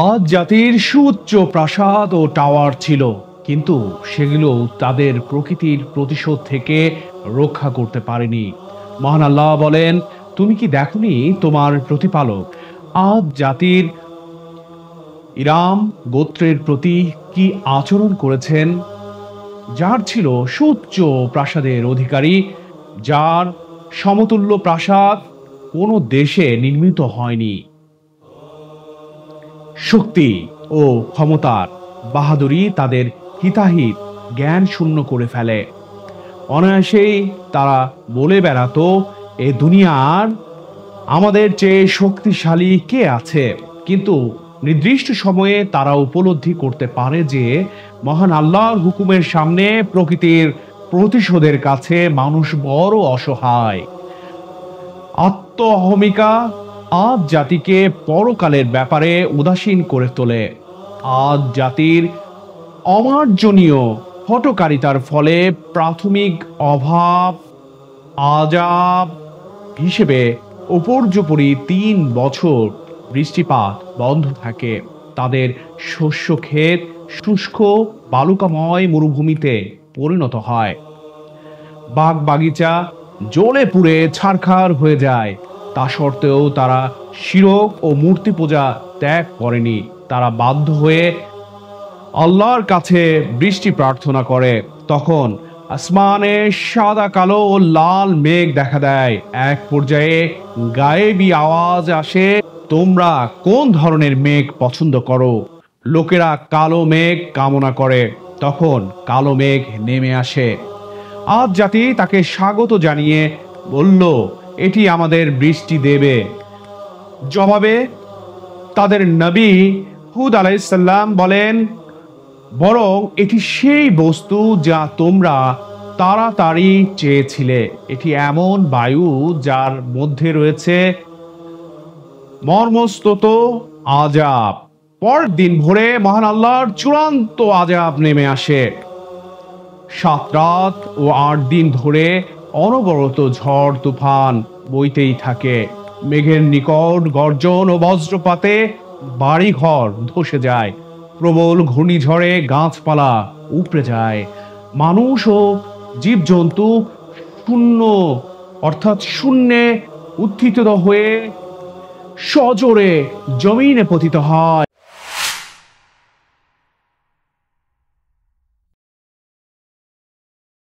আজ জাতির সুউচ্চ প্রাসাদ ও টাওয়ার ছিল, কিন্তু সেগুলো তাদের প্রকৃতির প্রতিশোধ থেকে রক্ষা করতে পারেনি। মহান আল্লাহ বলেন, তুমি কি দেখনি তোমার প্রতিপালক আজ জাতির ইরাম গোত্রের প্রতি কি আচরণ করেছেন, যার ছিল সুউচ্চ প্রাসাদের অধিকারী, যার সমতুল্য প্রাসাদ কোনো দেশে নির্মিত হয়নি। শক্তি ও ক্ষমতার বাহাদুরি তাদের হিতাহিত জ্ঞান শূন্য করে ফেলে। অনায়াসেই তারা বলে বেড়াতো, এ দুনিয়ার আমাদের চেয়ে শক্তিশালী কে আছে। কিন্তু নির্দিষ্ট সময়ে তারা উপলব্ধি করতে পারে যে মহান আল্লাহর হুকুমের সামনে প্রকৃতির প্রতিশোধের কাছে মানুষ বড় অসহায়। আত্মঅহমিকা আজ জাতিকে পরকালের ব্যাপারে উদাসীন করে তোলে। আজ জাতির অমার্জনীয় হঠকারিতার ফলে প্রাথমিক অভাব আজাব হিসেবে উপর্যুপরি ৩ বছর বৃষ্টিপাত বন্ধ থাকে। তাদের শস্য ক্ষেত শুষ্ক বালুকাময় মরুভূমিতে পরিণত হয়। বাগ বাগিচা জ্বলে পুড়ে ছারখার হয়ে যায়। তা সত্ত্বেও তারা শিরক ও মূর্তি পূজা ত্যাগ করেনি। তারা বাধ্য হয়ে আল্লাহর কাছে বৃষ্টি প্রার্থনা করে। তখন আসমানে সাদা কালো ও লাল মেঘ দেখা দেয়। এক পর্যায়ে গায়েবী আওয়াজ আসে, তোমরা কোন ধরনের মেঘ পছন্দ করো? লোকেরা কালো মেঘ কামনা করে। তখন কালো মেঘ নেমে আসে। আজ জাতি তাকে স্বাগত জানিয়ে বলল, এটি আমাদের বৃষ্টি দেবে। জবাবে তাদের নবী হুদ আলাইহিসসালাম বলেন, বরং এটি সেই বস্তু যা তোমরা তাড়াতাড়ি চেয়েছিলে। এটি এমন বায়ু যার মধ্যে রয়েছে মর্মস্তুত আযাব। পরের দিন ভোরে মহান আল্লাহর চূড়ান্ত আযাব নেমে আসে। ৭ রাত ও ৮ দিন ধরে অনবরত ঝড় তুফান বইতেই থাকে। মেঘের নিকট গর্জন ও বজ্রপাতে বাড়িঘর ধসে যায়। প্রবল ঘূর্ণিঝড়ে গাছপালা উপড়ে যায়। মানুষ ও জীবজন্তু শূন্য অর্থাৎ শূন্যে উত্থিত হয়ে সজোরে জমিনে পতিত হয়।